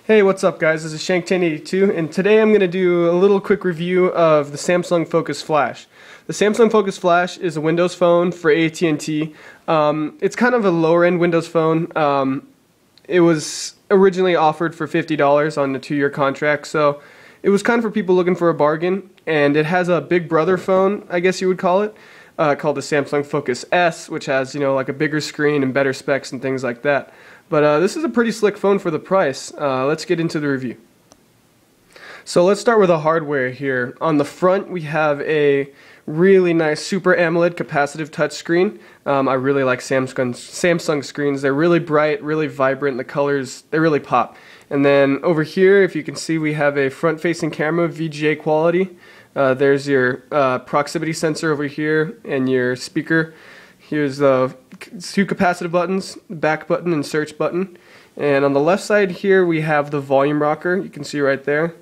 Hey, what's up guys? This is Shank1082 and today I'm going to do a little quick review of the Samsung Focus Flash. The Samsung Focus Flash is a Windows phone for AT&T. It's kind of a lower end Windows phone. It was originally offered for $50 on a 2-year contract, so it was kind of for people looking for a bargain, and it has a big brother phone, I guess you would call it, called the Samsung Focus S, which has, like a bigger screen and better specs and things like that. But this is a pretty slick phone for the price. Let's get into the review. So let's start with the hardware here. On the front we have a really nice Super AMOLED capacitive touchscreen. I really like Samsung screens. They're really bright, really vibrant. The colors, they really pop. And then over here, if you can see, we have a front-facing camera, VGA quality. There's your proximity sensor over here and your speaker. Here's the 2 capacitive buttons, back button and search button. And on the left side here we have the volume rocker, you can see right there.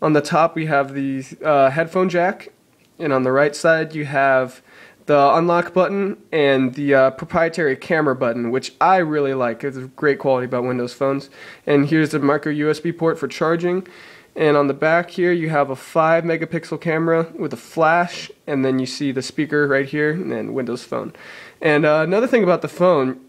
On the top we have the headphone jack, and on the right side you have the unlock button and the proprietary camera button, which I really like. It's a great quality about Windows phones. And here's the micro USB port for charging. And on the back here you have a 5 megapixel camera with a flash, and then you see the speaker right here and Windows Phone. And another thing about the phone,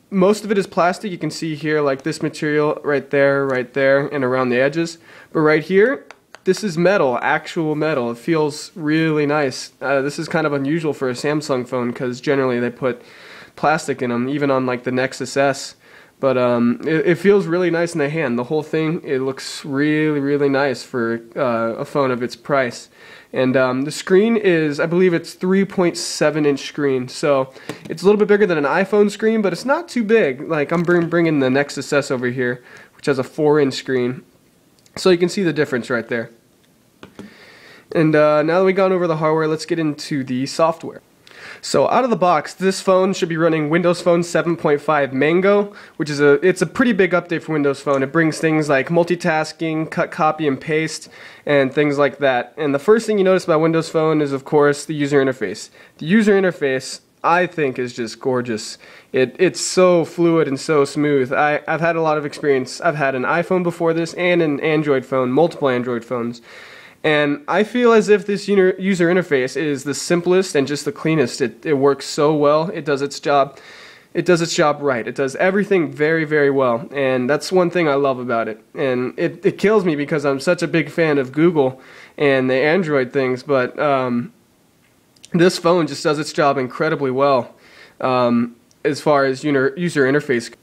most of it is plastic. You can see here like this material right there, and around the edges. But right here, this is metal, actual metal. It feels really nice. This is kind of unusual for a Samsung phone because generally they put plastic in them, even on like the Nexus S. But it feels really nice in the hand. The whole thing, it looks really, really nice for a phone of its price. And the screen is, I believe it's 3.7 inch screen. So it's a little bit bigger than an iPhone screen, but it's not too big. Like I'm bringing the Nexus S over here, which has a 4-inch screen. So you can see the difference right there. And now that we've gone over the hardware, let's get into the software. So out of the box, this phone should be running Windows Phone 7.5 Mango, which is it's a pretty big update for Windows Phone. It brings things like multitasking, cut, copy, and paste, and things like that. And the first thing you notice about Windows Phone is, of course, the user interface. The user interface, I think, is just gorgeous. It's so fluid and so smooth. I've had a lot of experience. I've had an iPhone before this and an Android phone, multiple Android phones. And I feel as if this user interface is the simplest and just the cleanest. It works so well. It does its job. It does its job right. It does everything very, very well. And that's one thing I love about it. And it kills me because I'm such a big fan of Google and the Android things. But this phone just does its job incredibly well as far as user interface.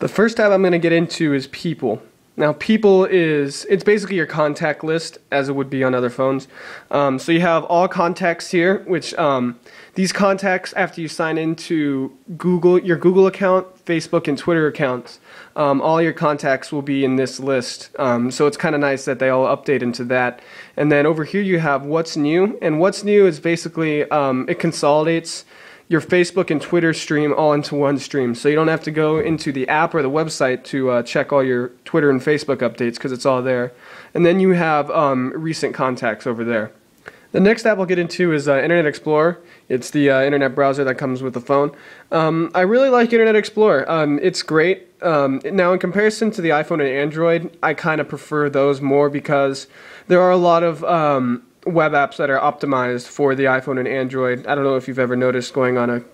The first tab I'm going to get into is People. Now People it's basically your contact list as it would be on other phones. So you have all contacts here, which these contacts, after you sign into your Google account, Facebook, and Twitter accounts, all your contacts will be in this list. So it's kind of nice that they all update into that. And then over here you have What's New, and What's New is basically it consolidates your Facebook and Twitter stream all into one stream, so you don't have to go into the app or the website to check all your Twitter and Facebook updates because it's all there. And then you have recent contacts over there. The next app I'll get into is Internet Explorer. It's the internet browser that comes with the phone. I really like Internet Explorer. It's great. Now in comparison to the iPhone and Android, I kind of prefer those more because there are a lot of web apps that are optimized for the iPhone and Android. I don't know if you've ever noticed going on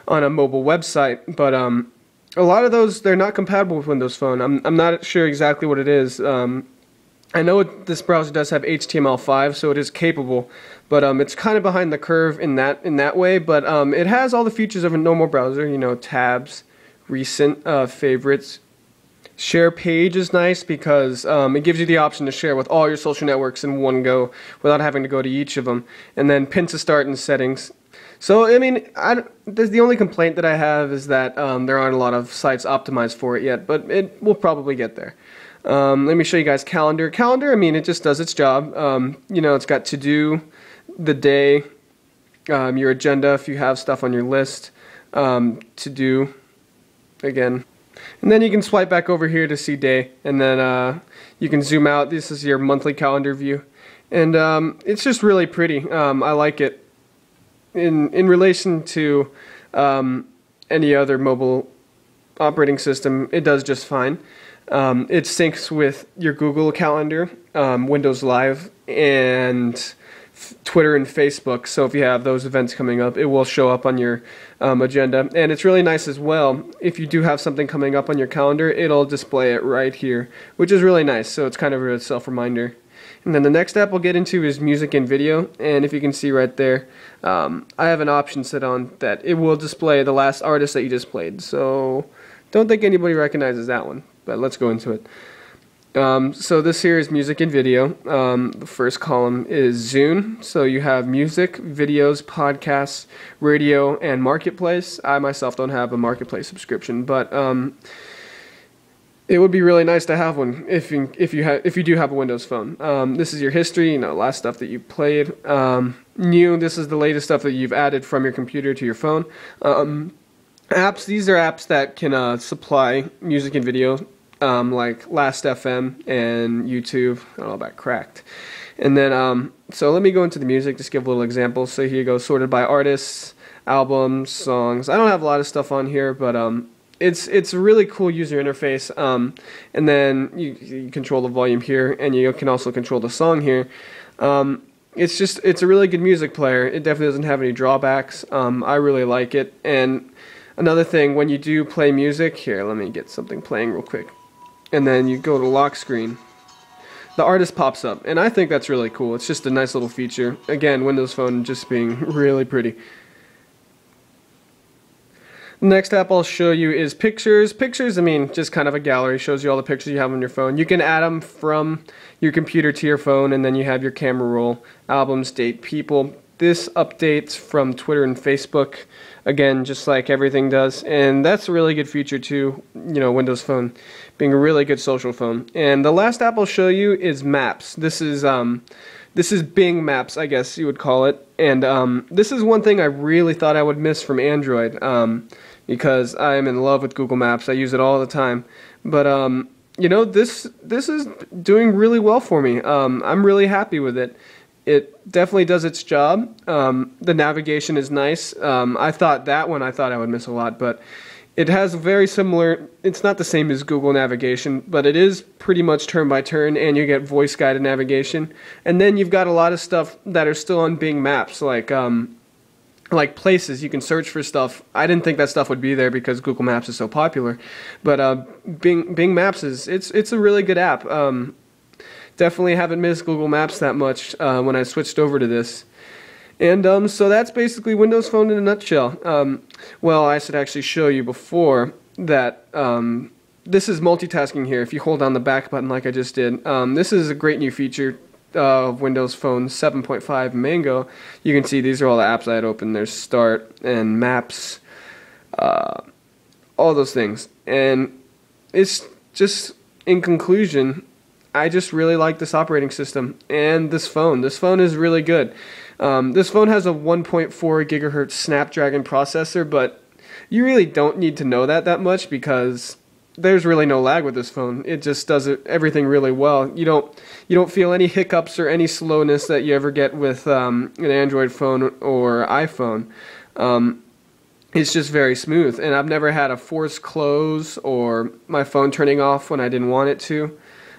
a mobile website, but a lot of those, they're not compatible with Windows Phone. I'm not sure exactly what it is. I know this browser does have HTML5, so it is capable, but it's kind of behind the curve in that way. But it has all the features of a normal browser. Tabs, recent, favorites. Share page is nice because it gives you the option to share with all your social networks in one go without having to go to each of them. And then pin to start and settings. So, I mean, the only complaint that I have is that there aren't a lot of sites optimized for it yet, but it will probably get there. Let me show you guys Calendar. Calendar, I mean, it just does its job. It's got to do, the day, your agenda if you have stuff on your list, to do, again. And then you can swipe back over here to see day, and then you can zoom out. This is your monthly calendar view, and it's just really pretty. I like it. In relation to any other mobile operating system, it does just fine. It syncs with your Google Calendar, Windows Live, and Twitter and Facebook. So if you have those events coming up, it will show up on your agenda. And it's really nice as well. If you do have something coming up on your calendar, it'll display it right here, which is really nice. So it's kind of a self-reminder. And then the next app we'll get into is music and video. And if you can see right there, I have an option set on that it will display the last artist that you just played. So don't think anybody recognizes that one, but let's go into it. So this here is music and video. The first column is Zune. So you have music, videos, podcasts, radio, and marketplace. I myself don't have a marketplace subscription, but it would be really nice to have one if you do have a Windows phone. This is your history, last stuff that you played. New, this is the latest stuff that you've added from your computer to your phone. Apps, these are apps that can supply music and video. Like Last.fm and YouTube, I don't know about Cracked. And then, so let me go into the music, just give a little example. So here you go, sorted by artists, albums, songs. I don't have a lot of stuff on here, but it's a really cool user interface. And then you control the volume here, and you can also control the song here. It's a really good music player. It definitely doesn't have any drawbacks. I really like it. And another thing, when you do play music, here, let me get something playing real quick. And then you go to lock screen, the artist pops up, and I think that's really cool. It's just a nice little feature. Again, Windows Phone just being really pretty. The next app I'll show you is Pictures. Pictures, I mean, just kind of a gallery, shows you all the pictures you have on your phone. You can add them from your computer to your phone, and then you have your camera roll, albums, date, people. This updates from Twitter and Facebook, again, just like everything does, and that's a really good feature too, Windows Phone being a really good social phone. And the last app I'll show you is Maps. This is Bing Maps, I guess you would call it, and this is one thing I really thought I would miss from Android, because I am in love with Google Maps. I use it all the time, but this is doing really well for me. I'm really happy with it. It definitely does its job. The navigation is nice. I thought I would miss a lot, but it has very similar, it's not the same as Google navigation, but it is pretty much turn by turn, and you get voice guided navigation. And then you've got a lot of stuff that are still on Bing Maps, like places. You can search for stuff. I didn't think that stuff would be there because Google Maps is so popular, but Bing Maps it's a really good app. Definitely haven't missed Google Maps that much when I switched over to this. And so that's basically Windows Phone in a nutshell. Well, I should actually show you before that this is multitasking here. If you hold down the back button like I just did, this is a great new feature of Windows Phone 7.5 Mango. You can see these are all the apps I had open. There's Start and Maps, all those things. And it's just, in conclusion, I just really like this operating system and this phone. This phone is really good. This phone has a 1.4 gigahertz Snapdragon processor, but you really don't need to know that much because there's really no lag with this phone. It just does everything really well. You don't feel any hiccups or any slowness that you ever get with an Android phone or iPhone. It's just very smooth, and I've never had a forced close or my phone turning off when I didn't want it to.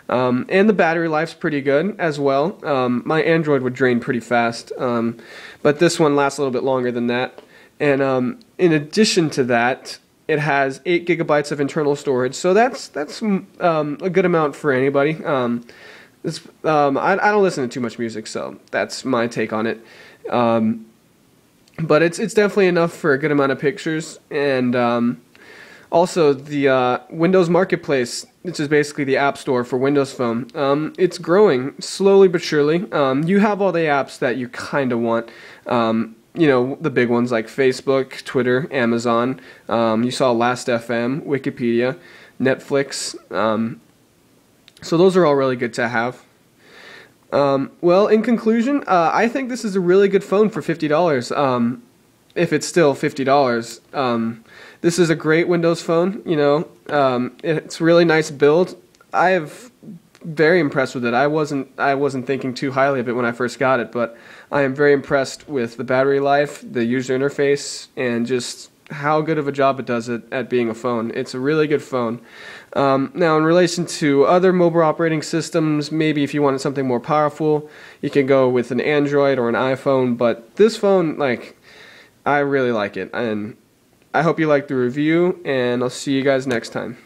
And the battery life's pretty good as well. My Android would drain pretty fast, but this one lasts a little bit longer than that. And in addition to that, it has 8 gigabytes of internal storage, so that's a good amount for anybody. I don't listen to too much music, so that's my take on it. But it's definitely enough for a good amount of pictures. And also the Windows Marketplace, which is basically the App Store for Windows Phone, it's growing slowly but surely. You have all the apps that you kind of want. The big ones like Facebook, Twitter, Amazon. You saw Last.fm, Wikipedia, Netflix. So those are all really good to have. Well, in conclusion, I think this is a really good phone for $50. If it's still $50. This is a great Windows phone. It's a really nice build. I am very impressed with it. I wasn't thinking too highly of it when I first got it, but I am very impressed with the battery life, the user interface, and just how good of a job it does at being a phone. It's a really good phone. Now, in relation to other mobile operating systems, maybe if you wanted something more powerful, you could go with an Android or an iPhone, but this phone, like, I really like it, and I hope you liked the review, and I'll see you guys next time.